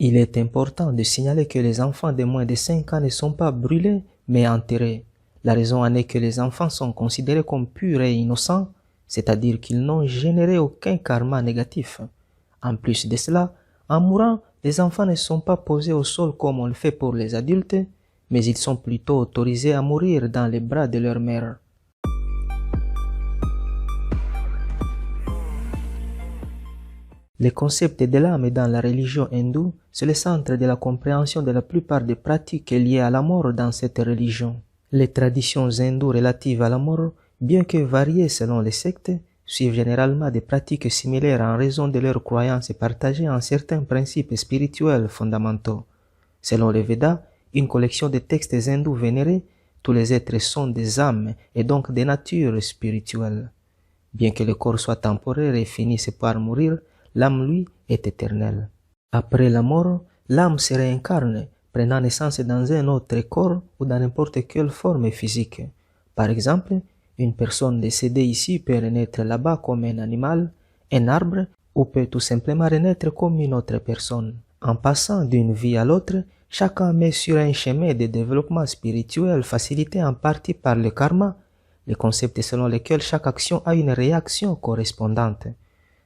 Il est important de signaler que les enfants de moins de 5 ans ne sont pas brûlés, mais enterrés. La raison en est que les enfants sont considérés comme purs et innocents, c'est-à-dire qu'ils n'ont généré aucun karma négatif. En plus de cela, en mourant, les enfants ne sont pas posés au sol comme on le fait pour les adultes, mais ils sont plutôt autorisés à mourir dans les bras de leur mère. Le concept de l'âme dans la religion hindoue, c'est le centre de la compréhension de la plupart des pratiques liées à la mort dans cette religion. Les traditions hindoues relatives à la mort, bien que variées selon les sectes, suivent généralement des pratiques similaires en raison de leurs croyances partagées en certains principes spirituels fondamentaux. Selon les Védas, une collection de textes hindous vénérés, tous les êtres sont des âmes et donc des natures spirituelles. Bien que le corps soit temporaire et finisse par mourir, l'âme, lui, est éternelle. Après la mort, l'âme se réincarne, prenant naissance dans un autre corps ou dans n'importe quelle forme physique. Par exemple, une personne décédée ici peut renaître là-bas comme un animal, un arbre, ou peut tout simplement renaître comme une autre personne. En passant d'une vie à l'autre, chacun met sur un chemin de développement spirituel facilité en partie par le karma, le concept selon lequel chaque action a une réaction correspondante.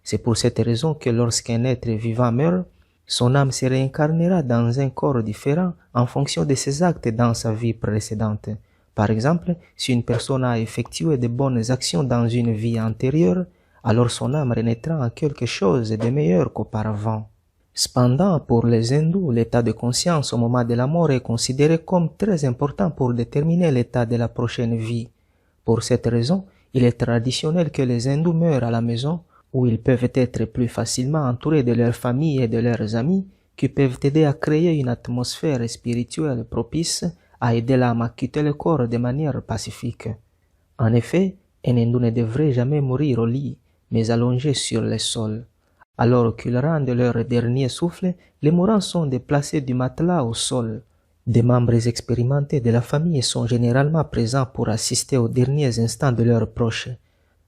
C'est pour cette raison que lorsqu'un être vivant meurt, son âme se réincarnera dans un corps différent en fonction de ses actes dans sa vie précédente. Par exemple, si une personne a effectué de bonnes actions dans une vie antérieure, alors son âme renaîtra en quelque chose de meilleur qu'auparavant. Cependant, pour les hindous, l'état de conscience au moment de la mort est considéré comme très important pour déterminer l'état de la prochaine vie. Pour cette raison, il est traditionnel que les hindous meurent à la maison, où ils peuvent être plus facilement entourés de leur famille et de leurs amis, qui peuvent aider à créer une atmosphère spirituelle propice à aider l'âme à quitter le corps de manière pacifique. En effet, un hindou ne devrait jamais mourir au lit, mais allongé sur le sol. Alors qu'ils rendent leur dernier souffle, les mourants sont déplacés du matelas au sol. Des membres expérimentés de la famille sont généralement présents pour assister aux derniers instants de leurs proches.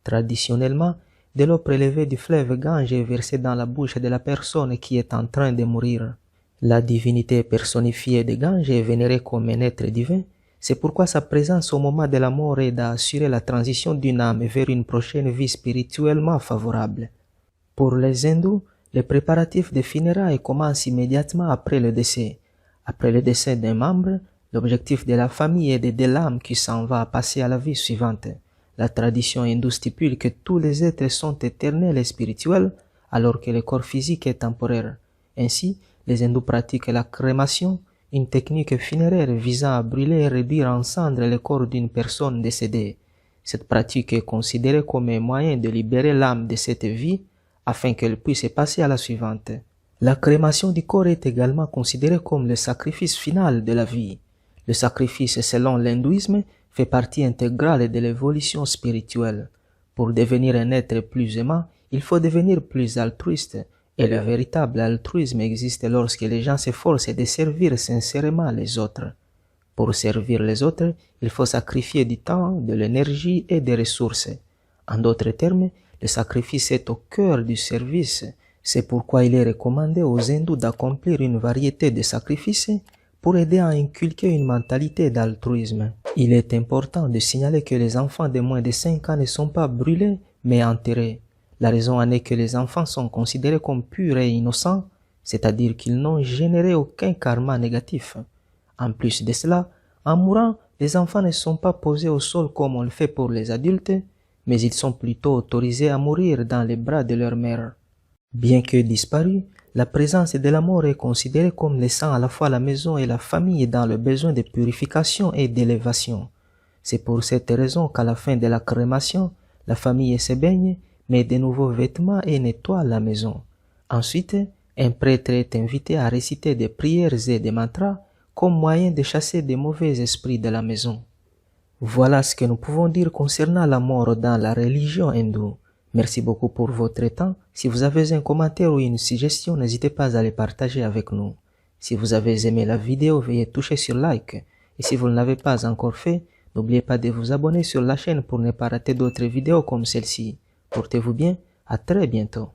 Traditionnellement, de l'eau prélevée du fleuve Gange est versée dans la bouche de la personne qui est en train de mourir. La divinité personnifiée de Gange est vénérée comme un être divin, c'est pourquoi sa présence au moment de la mort aide à assurer la transition d'une âme vers une prochaine vie spirituellement favorable. Pour les hindous, les préparatifs de funérailles commencent immédiatement après le décès. Après le décès d'un membre, l'objectif de la famille est d'aider l'âme qui s'en va à passer à la vie suivante. La tradition hindoue stipule que tous les êtres sont éternels et spirituels, alors que le corps physique est temporaire. Ainsi, les hindous pratiquent la crémation, une technique funéraire visant à brûler et réduire en cendres le corps d'une personne décédée. Cette pratique est considérée comme un moyen de libérer l'âme de cette vie, afin qu'elle puisse passer à la suivante. La crémation du corps est également considérée comme le sacrifice final de la vie. Le sacrifice, selon l'hindouisme, fait partie intégrale de l'évolution spirituelle. Pour devenir un être plus aimant, il faut devenir plus altruiste, et le véritable altruisme existe lorsque les gens s'efforcent de servir sincèrement les autres. Pour servir les autres, il faut sacrifier du temps, de l'énergie et des ressources. En d'autres termes, le sacrifice est au cœur du service. C'est pourquoi il est recommandé aux hindous d'accomplir une variété de sacrifices pour aider à inculquer une mentalité d'altruisme. Il est important de signaler que les enfants de moins de 5 ans ne sont pas brûlés, mais enterrés. La raison en est que les enfants sont considérés comme purs et innocents, c'est-à-dire qu'ils n'ont généré aucun karma négatif. En plus de cela, en mourant, les enfants ne sont pas posés au sol comme on le fait pour les adultes, mais ils sont plutôt autorisés à mourir dans les bras de leur mère. Bien que disparus, la présence de la mort est considérée comme laissant à la fois la maison et la famille dans le besoin de purification et d'élévation. C'est pour cette raison qu'à la fin de la crémation, la famille se baigne, met de nouveaux vêtements et nettoie la maison. Ensuite, un prêtre est invité à réciter des prières et des mantras comme moyen de chasser des mauvais esprits de la maison. Voilà ce que nous pouvons dire concernant la mort dans la religion hindoue. Merci beaucoup pour votre temps. Si vous avez un commentaire ou une suggestion, n'hésitez pas à les partager avec nous. Si vous avez aimé la vidéo, veuillez toucher sur like. Et si vous ne l'avez pas encore fait, n'oubliez pas de vous abonner sur la chaîne pour ne pas rater d'autres vidéos comme celle-ci. Portez-vous bien, à très bientôt.